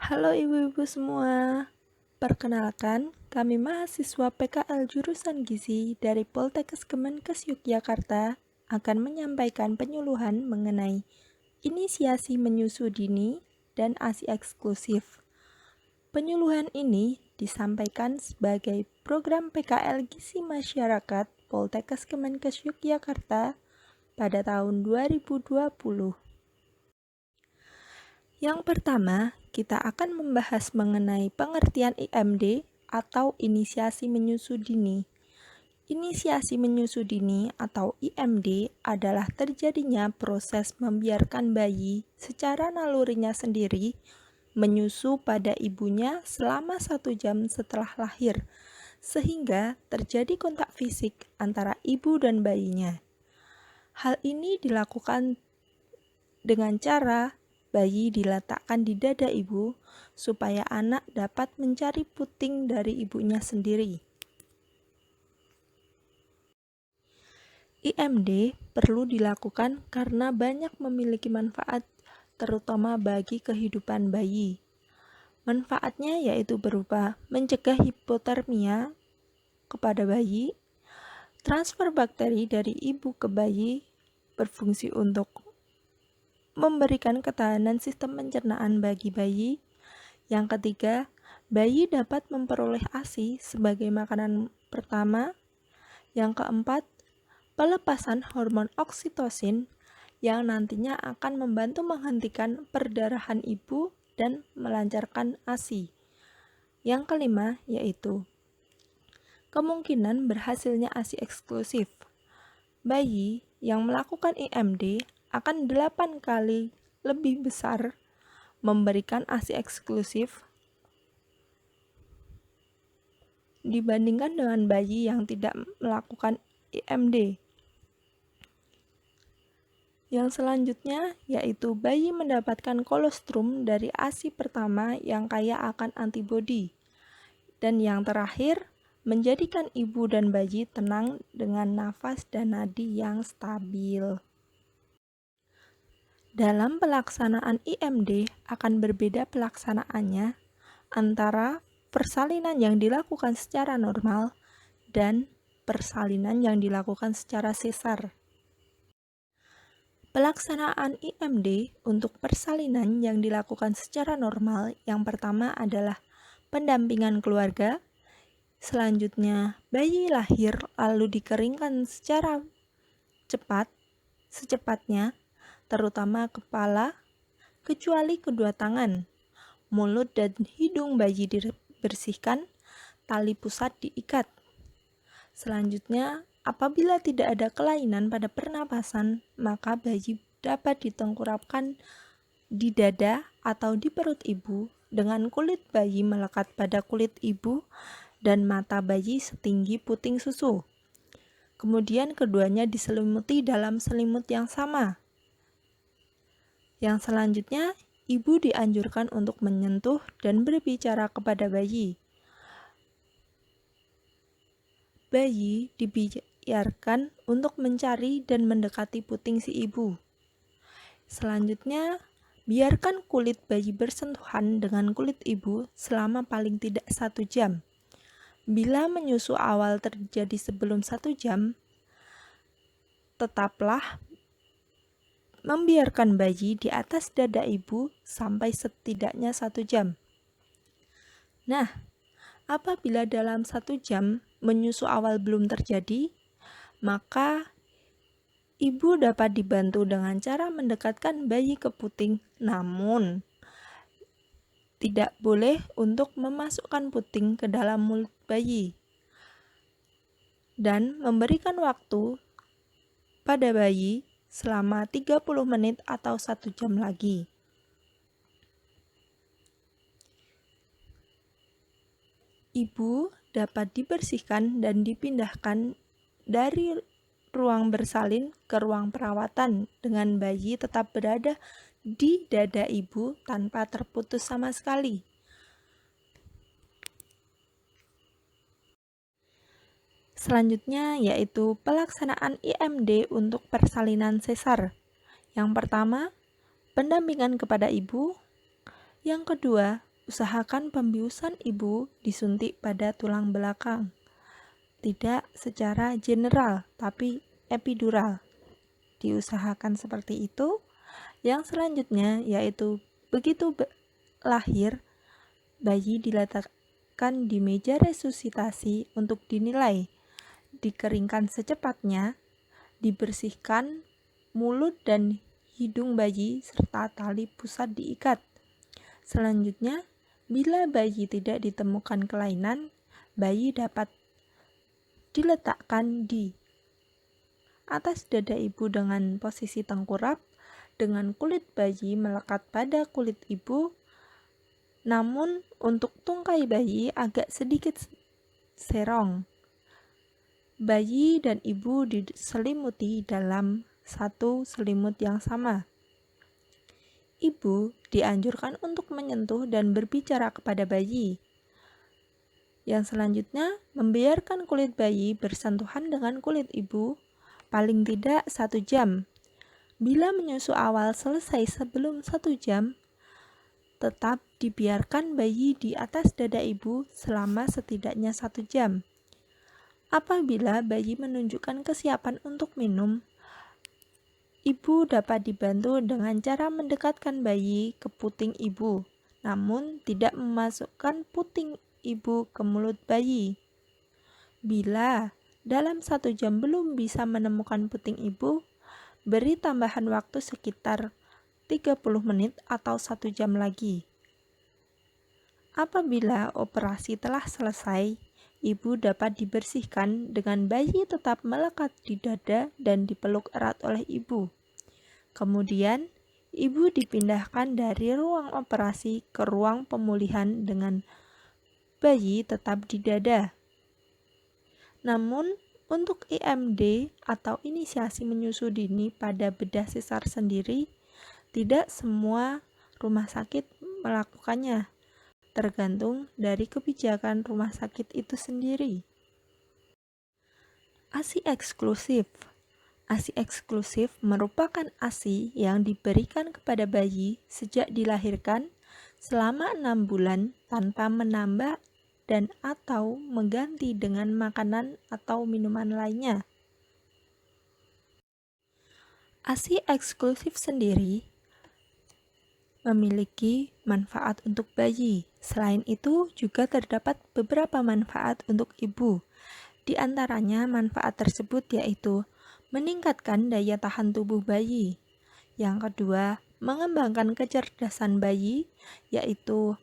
Halo ibu-ibu semua, perkenalkan kami mahasiswa PKL jurusan Gizi dari Poltekkes Kemenkes Yogyakarta akan menyampaikan penyuluhan mengenai inisiasi menyusu dini dan ASI eksklusif. Penyuluhan ini disampaikan sebagai program PKL Gizi Masyarakat Poltekkes Kemenkes Yogyakarta pada tahun 2020. Yang pertama, kita akan membahas mengenai pengertian IMD atau inisiasi menyusu dini. Inisiasi menyusu dini atau IMD adalah terjadinya proses membiarkan bayi secara nalurinya sendiri menyusu pada ibunya selama 1 jam setelah lahir, sehingga terjadi kontak fisik antara ibu dan bayinya. Hal ini dilakukan dengan cara bayi diletakkan di dada ibu supaya anak dapat mencari puting dari ibunya sendiri. IMD perlu dilakukan karena banyak memiliki manfaat, terutama bagi kehidupan bayi. Manfaatnya yaitu berupa mencegah hipotermia kepada bayi, transfer bakteri dari ibu ke bayi, berfungsi untuk memberikan ketahanan sistem pencernaan bagi bayi. Yang ketiga, bayi dapat memperoleh ASI sebagai makanan pertama. Yang keempat, pelepasan hormon oksitosin yang nantinya akan membantu menghentikan perdarahan ibu dan melancarkan ASI. Yang kelima, yaitu kemungkinan berhasilnya ASI eksklusif. Bayi yang melakukan IMD akan 8 kali lebih besar memberikan ASI eksklusif dibandingkan dengan bayi yang tidak melakukan IMD. Yang selanjutnya yaitu bayi mendapatkan kolostrum dari ASI pertama yang kaya akan antibodi. Dan yang terakhir, menjadikan ibu dan bayi tenang dengan nafas dan nadi yang stabil. Dalam pelaksanaan IMD akan berbeda pelaksanaannya antara persalinan yang dilakukan secara normal dan persalinan yang dilakukan secara sesar. Pelaksanaan IMD untuk persalinan yang dilakukan secara normal yang pertama adalah pendampingan keluarga, selanjutnya bayi lahir lalu dikeringkan secara secepatnya, terutama kepala, kecuali kedua tangan. Mulut dan hidung bayi dibersihkan, tali pusat diikat. Selanjutnya, apabila tidak ada kelainan pada pernapasan, maka bayi dapat ditengkurapkan di dada atau di perut ibu dengan kulit bayi melekat pada kulit ibu dan mata bayi setinggi puting susu. Kemudian keduanya diselimuti dalam selimut yang sama. Yang selanjutnya, ibu dianjurkan untuk menyentuh dan berbicara kepada bayi. Bayi dibiarkan untuk mencari dan mendekati puting si ibu. Selanjutnya, biarkan kulit bayi bersentuhan dengan kulit ibu selama paling tidak 1 jam. Bila menyusu awal terjadi sebelum 1 jam, tetaplah membiarkan bayi di atas dada ibu sampai setidaknya 1 jam. Nah, apabila dalam 1 jam menyusu awal belum terjadi, maka ibu dapat dibantu dengan cara mendekatkan bayi ke puting, namun tidak boleh untuk memasukkan puting ke dalam mulut bayi dan memberikan waktu pada bayi selama 30 menit atau 1 jam lagi. Ibu dapat dibersihkan dan dipindahkan dari ruang bersalin ke ruang perawatan dengan bayi tetap berada di dada ibu tanpa terputus sama sekali. Selanjutnya yaitu pelaksanaan IMD untuk persalinan sesar. Yang pertama, pendampingan kepada ibu. Yang kedua, Usahakan pembiusan ibu disuntik pada tulang belakang. Tidak secara general, tapi epidural. Diusahakan seperti itu. Yang selanjutnya yaitu begitu lahir, bayi diletakkan di meja resusitasi untuk dinilai, dikeringkan secepatnya, dibersihkan mulut dan hidung bayi serta tali pusat diikat. Selanjutnya, bila bayi tidak ditemukan kelainan, bayi dapat diletakkan di atas dada ibu dengan posisi tengkurap, dengan kulit bayi melekat pada kulit ibu, namun untuk tungkai bayi agak sedikit serong. Bayi dan ibu diselimuti dalam satu selimut yang sama. Ibu dianjurkan untuk menyentuh dan berbicara kepada bayi. Yang selanjutnya, membiarkan kulit bayi bersentuhan dengan kulit ibu paling tidak 1 jam. Bila menyusu awal selesai sebelum 1 jam, tetap dibiarkan bayi di atas dada ibu selama setidaknya 1 jam. Apabila bayi menunjukkan kesiapan untuk minum, ibu dapat dibantu dengan cara mendekatkan bayi ke puting ibu, namun tidak memasukkan puting ibu ke mulut bayi. Bila dalam 1 jam belum bisa menemukan puting ibu, beri tambahan waktu sekitar 30 menit atau 1 jam lagi. Apabila operasi telah selesai, ibu dapat dibersihkan dengan bayi tetap melekat di dada dan dipeluk erat oleh ibu. Kemudian, ibu dipindahkan dari ruang operasi ke ruang pemulihan dengan bayi tetap di dada. Namun, untuk IMD atau inisiasi menyusu dini pada bedah sesar sendiri, tidak semua rumah sakit melakukannya, tergantung dari kebijakan rumah sakit itu sendiri. ASI eksklusif. ASI eksklusif merupakan ASI yang diberikan kepada bayi sejak dilahirkan selama 6 bulan tanpa menambah dan atau mengganti dengan makanan atau minuman lainnya. ASI eksklusif sendiri memiliki manfaat untuk bayi. Selain itu, juga terdapat beberapa manfaat untuk ibu. Di antaranya manfaat tersebut yaitu meningkatkan daya tahan tubuh bayi. Yang kedua, mengembangkan kecerdasan bayi, yaitu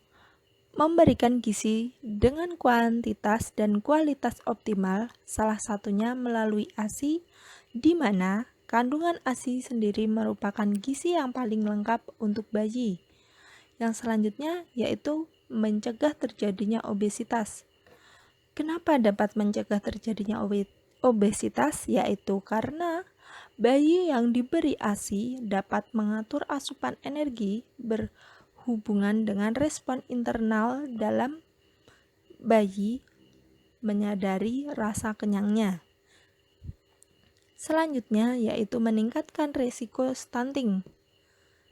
memberikan gizi dengan kuantitas dan kualitas optimal, salah satunya melalui ASI, di mana kandungan ASI sendiri merupakan gizi yang paling lengkap untuk bayi. Yang selanjutnya yaitu mencegah terjadinya obesitas. Kenapa dapat mencegah terjadinya obesitas? Yaitu karena bayi yang diberi ASI dapat mengatur asupan energi berhubungan dengan respon internal dalam bayi menyadari rasa kenyangnya. Selanjutnya yaitu meningkatkan risiko stunting.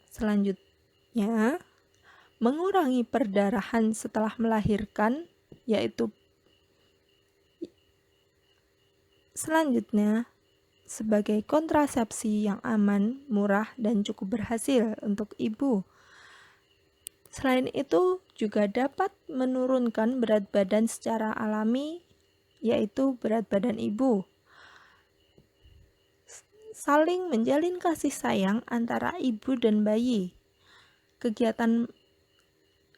Selanjutnya, mengurangi perdarahan setelah melahirkan, yaitu selanjutnya sebagai kontrasepsi yang aman, murah, dan cukup berhasil untuk ibu. Selain itu, juga dapat menurunkan berat badan secara alami, yaitu berat badan ibu. Saling menjalin kasih sayang antara ibu dan bayi. Kegiatan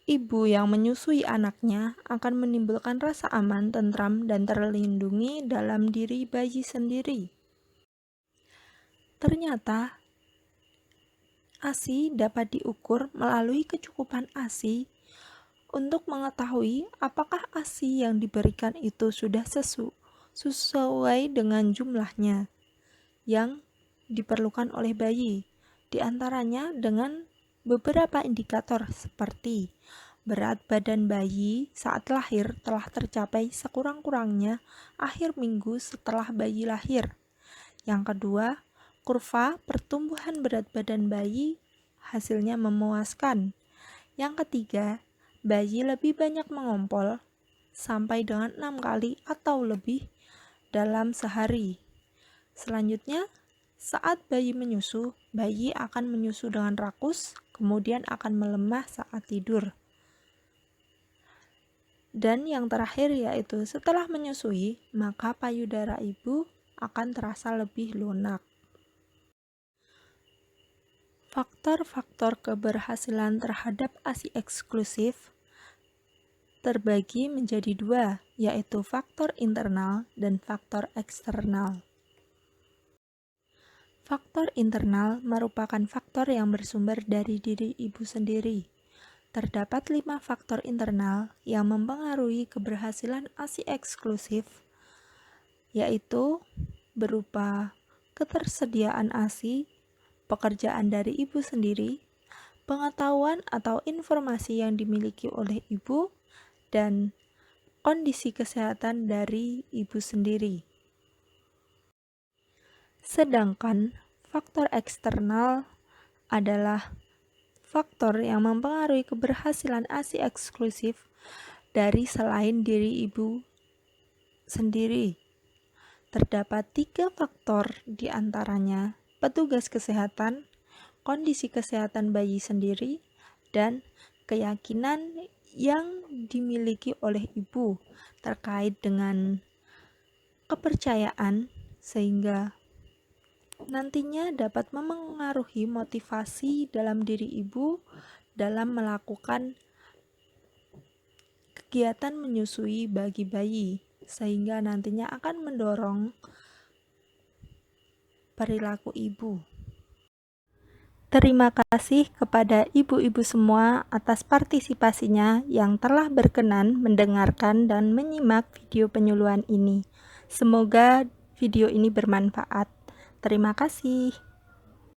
ibu yang menyusui anaknya akan menimbulkan rasa aman, tentram, dan terlindungi dalam diri bayi sendiri. Ternyata, ASI dapat diukur melalui kecukupan ASI untuk mengetahui apakah ASI yang diberikan itu sudah sesuai dengan jumlahnya yang diperlukan oleh bayi, di antaranya dengan beberapa indikator seperti berat badan bayi saat lahir telah tercapai sekurang-kurangnya akhir minggu setelah bayi lahir. Yang kedua, kurva pertumbuhan berat badan bayi hasilnya memuaskan. Yang ketiga, bayi lebih banyak mengompol sampai dengan 6 kali atau lebih dalam sehari. Selanjutnya, saat bayi menyusu, bayi akan menyusu dengan rakus, kemudian akan melemah saat tidur. Dan yang terakhir yaitu setelah menyusui, maka payudara ibu akan terasa lebih lunak. Faktor-faktor keberhasilan terhadap ASI eksklusif terbagi menjadi dua, yaitu faktor internal dan faktor eksternal. Faktor internal merupakan faktor yang bersumber dari diri ibu sendiri. Terdapat 5 faktor internal yang mempengaruhi keberhasilan ASI eksklusif, yaitu berupa ketersediaan ASI, pekerjaan dari ibu sendiri, pengetahuan atau informasi yang dimiliki oleh ibu, dan kondisi kesehatan dari ibu sendiri. Sedangkan faktor eksternal adalah faktor yang mempengaruhi keberhasilan ASI eksklusif dari selain diri ibu sendiri. Terdapat 3 faktor di antaranya petugas kesehatan, kondisi kesehatan bayi sendiri, dan keyakinan yang dimiliki oleh ibu terkait dengan kepercayaan sehingga nantinya dapat memengaruhi motivasi dalam diri ibu dalam melakukan kegiatan menyusui bagi bayi sehingga nantinya akan mendorong perilaku ibu. Terima kasih kepada ibu-ibu semua atas partisipasinya yang telah berkenan mendengarkan dan menyimak video penyuluhan ini. Semoga video ini bermanfaat. Terima kasih.